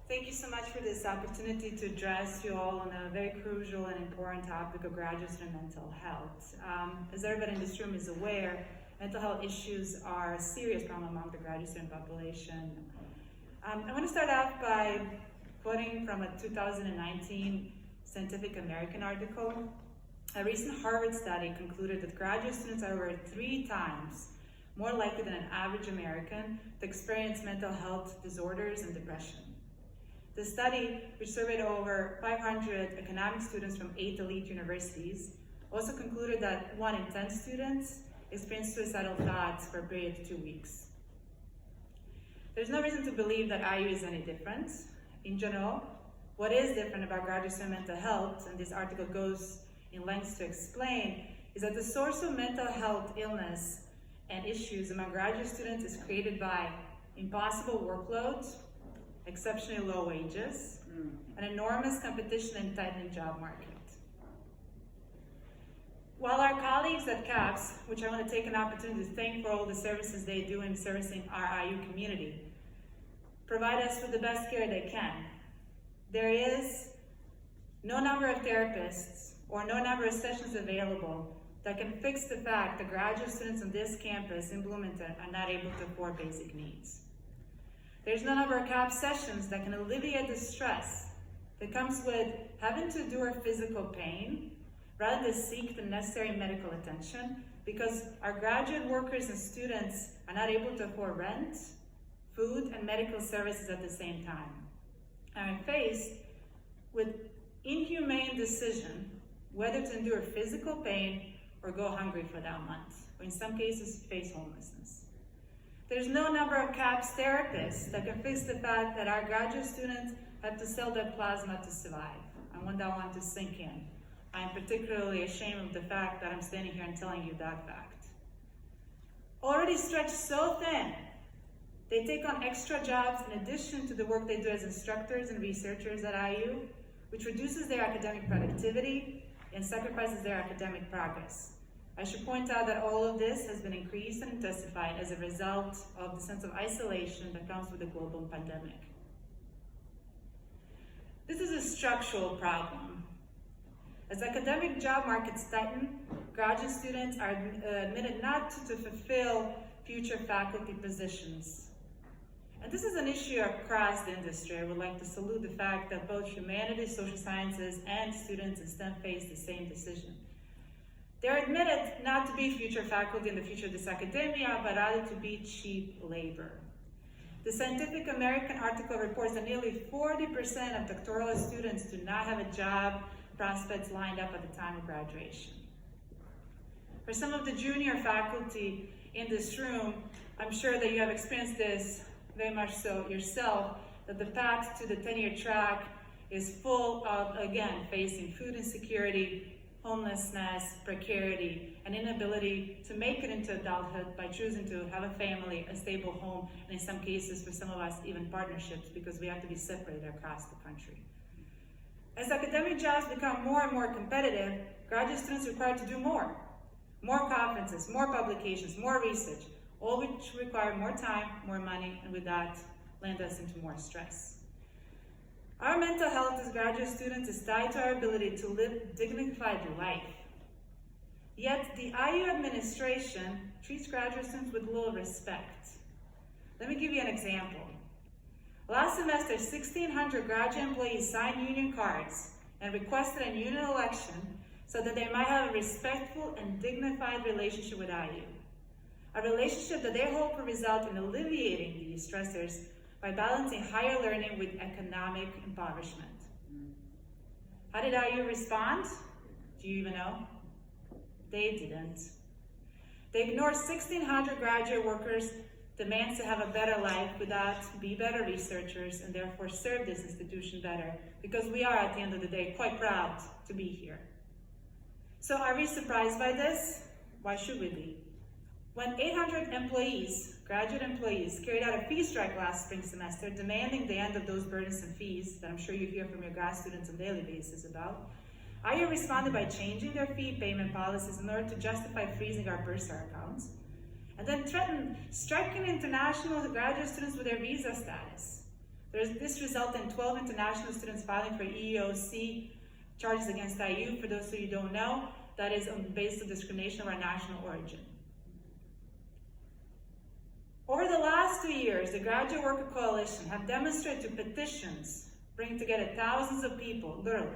Thank you so much for this opportunity to address you all on a very crucial and important topic of graduate student mental health. As everybody in this room is aware, mental health issues are a serious problem among the graduate student population. I want to start off by quoting from a 2019 Scientific American article. A recent Harvard study concluded that graduate students are over 3 times more likely than an average American to experience mental health disorders and depression. The study, which surveyed over 500 economic students from 8 elite universities, also concluded that 1 in 10 students experienced suicidal thoughts for a period of 2 weeks. There's no reason to believe that IU is any different. In general, what is different about graduate student mental health, and this article goes in lengths to explain, is that the source of mental health illness and issues among graduate students is created by impossible workloads, exceptionally low wages, and enormous competition and tightening job market. While our colleagues at CAPS, which I want to take an opportunity to thank for all the services they do in servicing our IU community, provide us with the best care they can, there is no number of therapists or no number of sessions available that can fix the fact that graduate students on this campus in Bloomington are not able to afford basic needs. There's no number of CAP sessions that can alleviate the stress that comes with having to endure physical pain rather than seek the necessary medical attention, because our graduate workers and students are not able to afford rent, food, and medical services at the same time. And are faced with inhumane decision whether to endure physical pain or go hungry for that month, or in some cases face homelessness. There's no number of CAPS therapists that can fix the fact that our graduate students have to sell their plasma to survive. I want that one to sink in. I'm particularly ashamed of the fact that I'm standing here and telling you that fact. Already stretched so thin, they take on extra jobs in addition to the work they do as instructors and researchers at IU, which reduces their academic productivity and sacrifices their academic progress. I should point out that all of this has been increased and intensified as a result of the sense of isolation that comes with the global pandemic. This is a structural problem. As academic job markets tighten, graduate students are admitted not to fulfill future faculty positions. And this is an issue across the industry. I would like to salute the fact that both humanities, social sciences, and students in STEM face the same decision. They're admitted not to be future faculty in the future of this academia, but rather to be cheap labor. The Scientific American article reports that nearly 40% of doctoral students do not have a job prospects lined up at the time of graduation. For some of the junior faculty in this room, I'm sure that you have experienced this very much so yourself, that the path to the tenure track is full of, again, facing food insecurity, homelessness, precarity, and inability to make it into adulthood by choosing to have a family, a stable home, and in some cases, for some of us, even partnerships, because we have to be separated across the country. As academic jobs become more and more competitive, graduate students are required to do more conferences, more publications, more research, all which require more time, more money, and with that, land us into more stress. Our mental health as graduate students is tied to our ability to live a dignified life. Yet the IU administration treats graduate students with little respect. Let me give you an example. Last semester, 1,600 graduate employees signed union cards and requested a union election so that they might have a respectful and dignified relationship with IU. A relationship that they hope will result in alleviating these stressors by balancing higher learning with economic impoverishment. How did IU respond? Do you even know? They didn't. They ignored 1,600 graduate workers' demands to have a better life, without be better researchers, and therefore serve this institution better, because we are, at the end of the day, quite proud to be here. So are we surprised by this? Why should we be? When 800 employees, graduate employees, carried out a fee strike last spring semester, demanding the end of those burdensome fees that I'm sure you hear from your grad students on a daily basis about, IU responded by changing their fee payment policies in order to justify freezing our bursar accounts, and then threatened striking international graduate students with their visa status. This resulted in 12 international students filing for EEOC charges against IU. For those of you who don't know, that is on the basis of discrimination of our national origin. Over the last 2 years, the Graduate Worker Coalition have demonstrated through petitions, bringing together thousands of people, literally,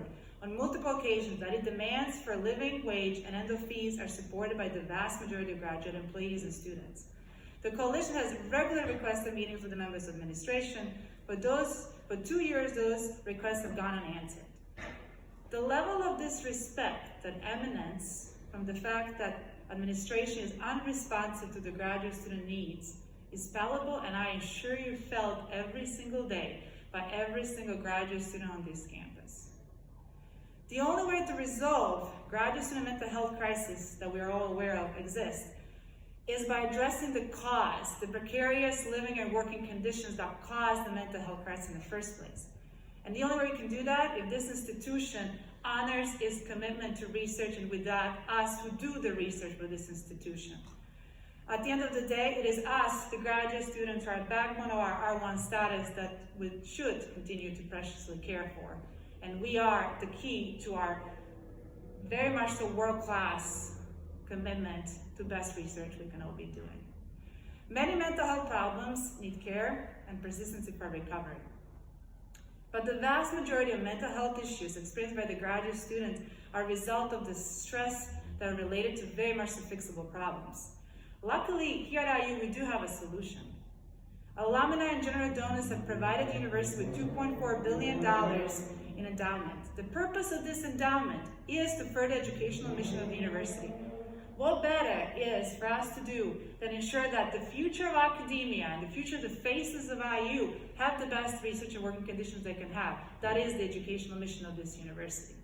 on multiple occasions, that its demands for living wage and end of fees are supported by the vast majority of graduate employees and students. The coalition has regularly requested meetings with the members of administration, but 2 years those requests have gone unanswered. The level of disrespect that emanates from the fact that administration is unresponsive to the graduate student needs is palpable, and I assure you felt every single day by every single graduate student on this campus. The only way to resolve graduate student mental health crisis that we are all aware of exists is by addressing the cause, the precarious living and working conditions that cause the mental health crisis in the first place. And the only way we can do that if this institution honors its commitment to research, and with that, us who do the research for this institution. At the end of the day, it is us, the graduate students, our backbone of our R1 status that we should continue to preciously care for. And we are the key to our very much so world-class commitment to best research we can all be doing. Many mental health problems need care and persistency for recovery. But the vast majority of mental health issues experienced by the graduate students are a result of the stress that are related to very much so fixable problems. Luckily, here at IU, we do have a solution. Alumni and general donors have provided the university with $2.4 billion in endowment. The purpose of this endowment is to further the educational mission of the university. What better is for us to do than ensure that the future of academia and the future of the faces of IU have the best research and working conditions they can have? That is the educational mission of this university.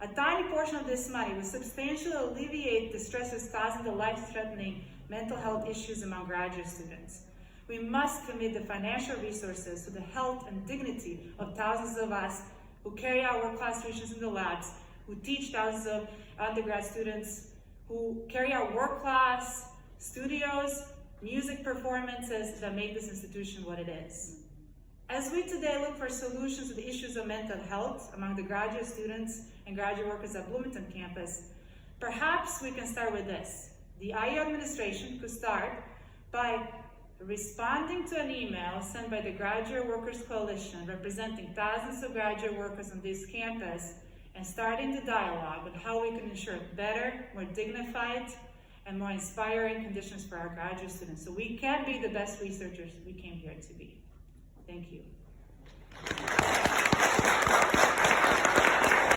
A tiny portion of this money will substantially alleviate the stresses causing the life-threatening mental health issues among graduate students. We must commit the financial resources to the health and dignity of thousands of us who carry out world-class research in the labs, who teach thousands of undergrad students, who carry out world-class studios, music performances that make this institution what it is. As we today look for solutions to the issues of mental health among the graduate students and graduate workers at Bloomington campus, perhaps we can start with this. The IU administration could start by responding to an email sent by the Graduate Workers Coalition representing thousands of graduate workers on this campus and starting the dialogue on how we can ensure better, more dignified, and more inspiring conditions for our graduate students so we can be the best researchers we came here to be. Thank you.